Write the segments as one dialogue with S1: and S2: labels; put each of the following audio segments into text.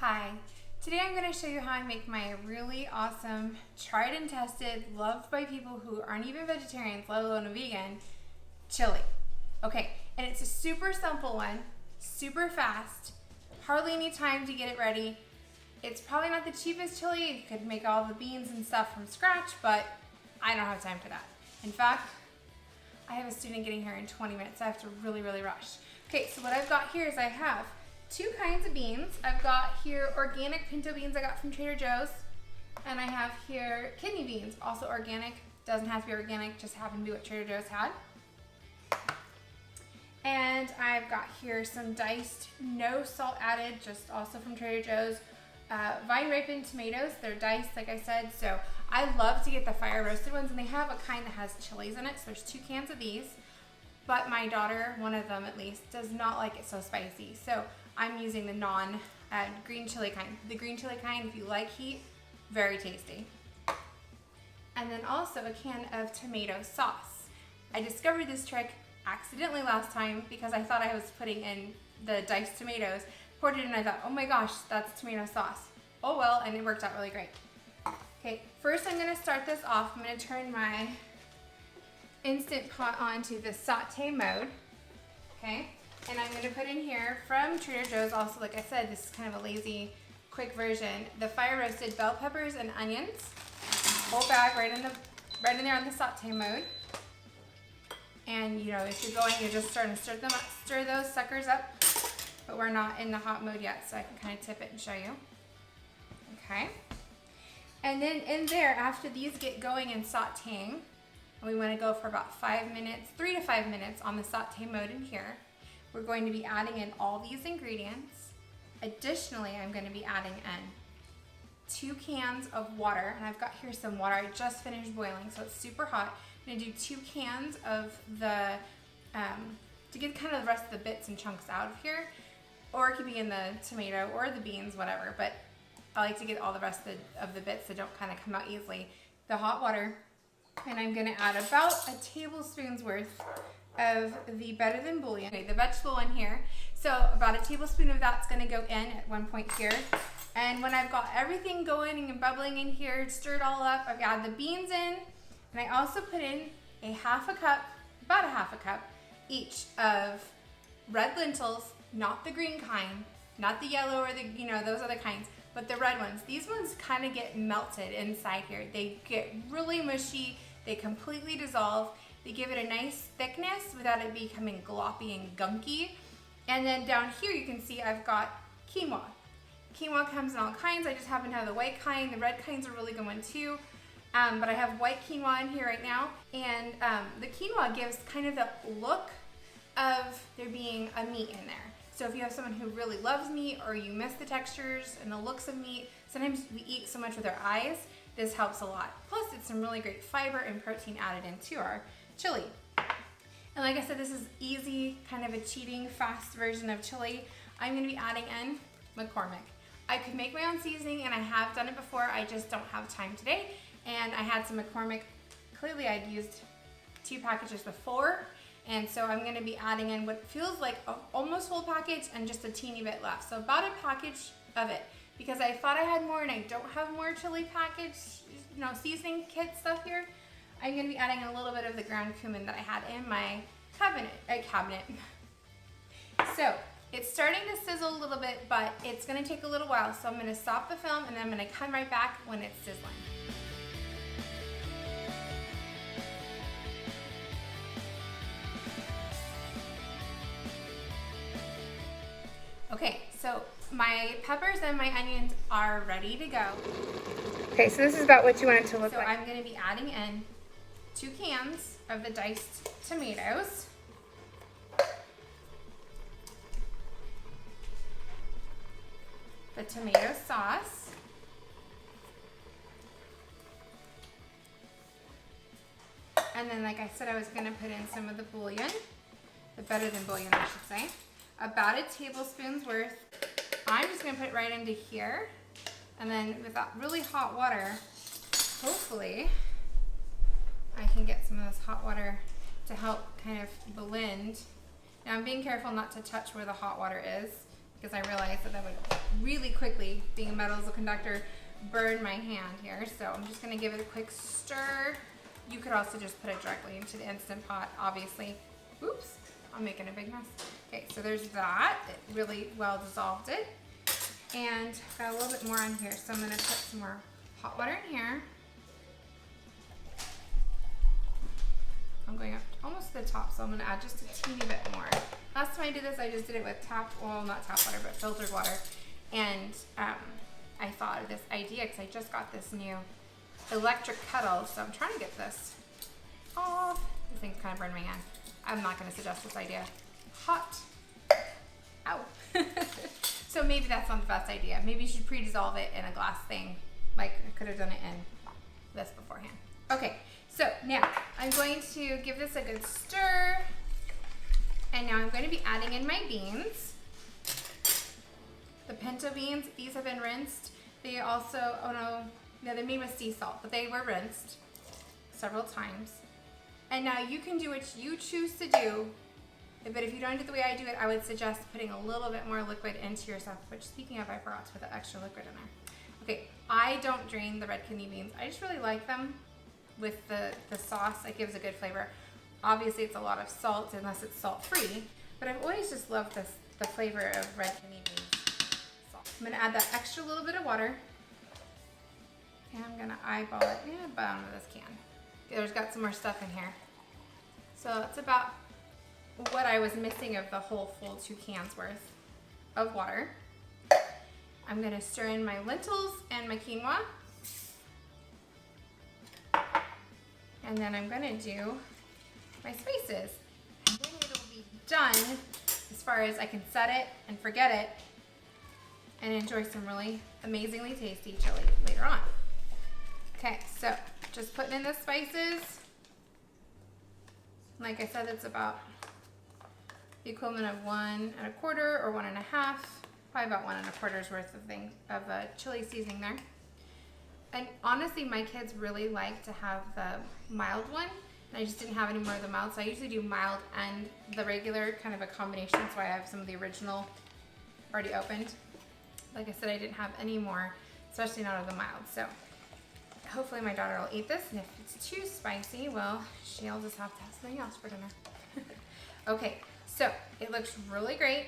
S1: Hi, today I'm going to show you how I make my really awesome, tried and tested, loved by people who aren't even vegetarians, let alone a vegan, chili. Okay, and it's a super simple one, super fast, hardly any time to get it ready. It's probably not the cheapest chili. You could make all the beans and stuff from scratch, but I don't have time for that. In fact, I have a student getting here in 20 minutes. I have to really rush. Okay, so what I've got here is I have two kinds of beans. I've got here organic pinto beans I got from Trader Joe's, and I have here kidney beans, also organic. Doesn't have to be organic, just happened to be what Trader Joe's had. And I've got here some diced, no salt added, just also from Trader Joe's, vine ripened tomatoes. They're diced, like I said, so I love to get the fire roasted ones, and they have a kind that has chilies in it, so there's 2 cans of these. But my daughter, one of them at least, does not like it so spicy, so I'm using the green chili kind. The green chili kind, if you like heat, very tasty. And then also a can of tomato sauce. I discovered this trick accidentally last time because I thought I was putting in the diced tomatoes. Poured it in and I thought, oh my gosh, that's tomato sauce. Oh well, and it worked out really great. Okay, first I'm gonna start this off. I'm gonna turn my Instant Pot onto the saute mode, okay? And I'm gonna put in here from Trader Joe's, also like I said, this is kind of a lazy, quick version, the fire roasted bell peppers and onions. Whole bag right in there on the saute mode. And you know, if you're going, you're just starting to stir those suckers up, but we're not in the hot mode yet, so I can kind of tip it and show you. Okay. And then in there, after these get going and sauteing, and we want to go for about 5 minutes, 3 to 5 minutes on the saute mode in here. We're going to be adding in all these ingredients. Additionally, I'm going to be adding in 2 cans of water, and I've got here some water I just finished boiling, so it's super hot. I'm going to do 2 cans of the, to get kind of the rest of the bits and chunks out of here, or it could be in the tomato or the beans, whatever, but I like to get all the rest of the bits that don't kind of come out easily. The hot water. And I'm gonna add about a tablespoon's worth of the Better Than bouillon, okay, the vegetable one here. So about a tablespoon of that's gonna go in at one point here. And when I've got everything going and bubbling in here, stirred all up, I've got the beans in, and I also put in about a half a cup each of red lentils, not the green kind, not the yellow or the, those other kinds, but the red ones. These ones kind of get melted inside here. They get really mushy. They completely dissolve. They give it a nice thickness without it becoming gloppy and gunky. And then down here you can see I've got quinoa. Quinoa comes in all kinds. I just happen to have the white kind. The red kinds are really good one too. But I have white quinoa in here right now. And the quinoa gives kind of the look of there being a meat in there. So if you have someone who really loves meat, or you miss the textures and the looks of meat, sometimes we eat so much with our eyes, this helps a lot. Plus it's some really great fiber and protein added into our chili. And like I said, this is easy, kind of a cheating, fast version of chili. I'm gonna be adding in McCormick. I could make my own seasoning, and I have done it before, I just don't have time today. And I had some McCormick. Clearly I'd used 2 packages before, and so I'm gonna be adding in what feels like an almost whole package and just a teeny bit left. So about a package of it, because I thought I had more and I don't have more chili package, seasoning kit stuff here. I'm gonna be adding a little bit of the ground cumin that I had in my cabinet. So it's starting to sizzle a little bit, but it's gonna take a little while. So I'm gonna stop the film and then I'm gonna come right back when it's sizzling. Okay, so my peppers and my onions are ready to go. Okay, so this is about what you want it to look like. So I'm going to be adding in 2 cans of the diced tomatoes. The tomato sauce. And then, like I said, I was going to put in some of the bouillon, the Better Than bouillon, I should say. About a tablespoon's worth. I'm just gonna put it right into here. And then with that really hot water, hopefully I can get some of this hot water to help kind of blend. Now I'm being careful not to touch where the hot water is, because I realized that would really quickly, being metal as a conductor, burn my hand here. So I'm just gonna give it a quick stir. You could also just put it directly into the Instant Pot, obviously. Oops, I'm making a big mess. Okay, so there's that. It really well dissolved it. And got a little bit more on here, so I'm gonna put some more hot water in here. I'm going up almost to the top, so I'm gonna add just a teeny bit more. Last time I did this, I just did it with not tap water, but filtered water. And I thought of this idea because I just got this new electric kettle, so I'm trying to get this off. This thing's kind of burned my hand. I'm not gonna suggest this idea. Hot. Ow. So maybe that's not the best idea. Maybe you should pre-dissolve it in a glass thing. Like I could have done it in this beforehand. Okay, so now I'm going to give this a good stir. And now I'm going to be adding in my beans. The pinto beans, these have been rinsed. They also, they're made with sea salt, but they were rinsed several times. And now you can do what you choose to do. But if you don't do it the way I do it, I would suggest putting a little bit more liquid into your stuff, which speaking of, I forgot to put the extra liquid in there. Okay, I don't drain the red kidney beans. I just really like them with the sauce. It gives a good flavor. Obviously, it's a lot of salt unless it's salt-free, but I've always just loved the flavor of red kidney beans. Salt. I'm gonna add that extra little bit of water, and I'm gonna eyeball it in the bottom of this can. There's got some more stuff in here. So that's about what I was missing of the whole full 2 cans worth of water. I'm gonna stir in my lentils and my quinoa. And then I'm gonna do my spices. And then it'll be done as far as I can set it and forget it and enjoy some really amazingly tasty chili later on. Okay, so just putting in the spices. Like I said, it's about the equivalent of 1 1/4 or 1 1/2, probably about 1 1/4's worth of chili seasoning there. And honestly, my kids really like to have the mild one, and I just didn't have any more of the mild, so I usually do mild and the regular, kind of a combination. That's why I have some of the original already opened. Like I said, I didn't have any more, especially not of the mild. So hopefully my daughter will eat this, and if it's too spicy, well, she'll just have to have something else for dinner. Okay, so it looks really great.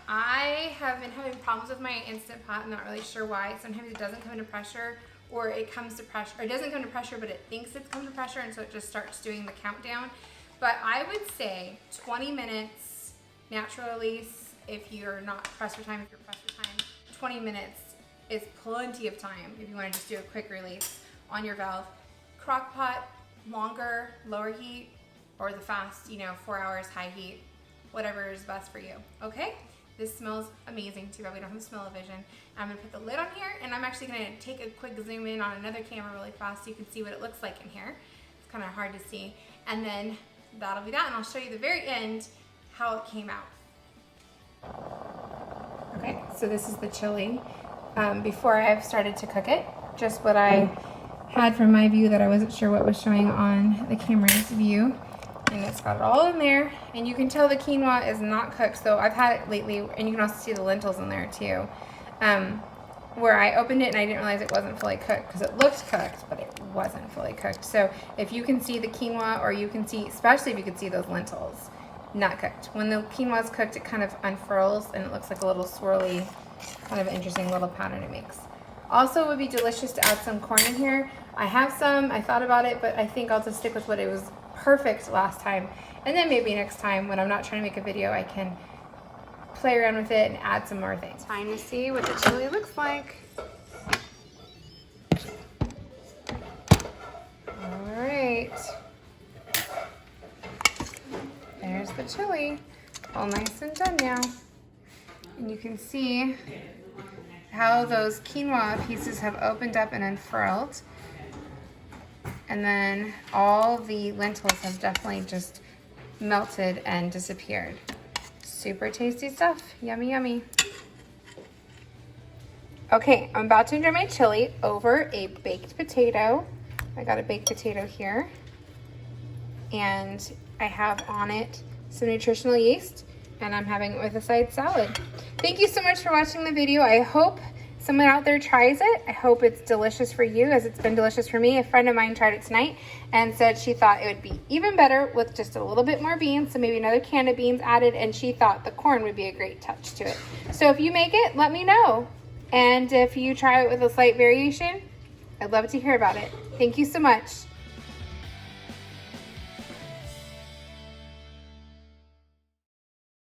S1: I have been having problems with my Instant Pot. I'm not really sure why. Sometimes it doesn't come into pressure, or it comes to pressure, or it doesn't come to pressure, but it thinks it's come to pressure, and so it just starts doing the countdown. But I would say 20 minutes natural release if you're not pressed for time. If you're pressed for time, 20 minutes is plenty of time if you want to just do a quick release on your valve. Crock pot, longer, lower heat, or the fast, 4 hours, high heat, whatever is best for you, okay? This smells amazing. Too bad we don't have smell-o-vision. I'm gonna put the lid on here, and I'm actually gonna take a quick zoom in on another camera really fast so you can see what it looks like in here. It's kind of hard to see. And then that'll be that, and I'll show you the very end how it came out. Okay, so this is the chili. Before I've started to cook it, just what I had from my view that I wasn't sure what was showing on the camera's view. And it's got it all in there, and you can tell the quinoa is not cooked. So I've had it lately, and you can also see the lentils in there too, where I opened it and I didn't realize it wasn't fully cooked because it looked cooked, but it wasn't fully cooked. So if you can see the quinoa, or you can see, especially if you can see those lentils, not cooked. When the quinoa is cooked, it kind of unfurls and it looks like a little swirly, kind of interesting little pattern it makes. Also, it would be delicious to add some corn in here. I have some, I thought about it, but I think I'll just stick with what it was perfect last time, and then maybe next time when I'm not trying to make a video, I can play around with it and add some more things. Time to see what the chili looks like. All right, there's the chili, all nice and done now, and you can see how those quinoa pieces have opened up and unfurled. And then all the lentils have definitely just melted and disappeared. Super tasty stuff. Yummy, yummy. Okay, I'm about to enjoy my chili over a baked potato. I got a baked potato here. And I have on it some nutritional yeast, and I'm having it with a side salad. thank you so much for watching the video. I hope someone out there tries it. I hope it's delicious for you as it's been delicious for me. A friend of mine tried it tonight and said she thought it would be even better with just a little bit more beans, so maybe another can of beans added, and she thought the corn would be a great touch to it. So if you make it, let me know. And if you try it with a slight variation, I'd love to hear about it. Thank you so much.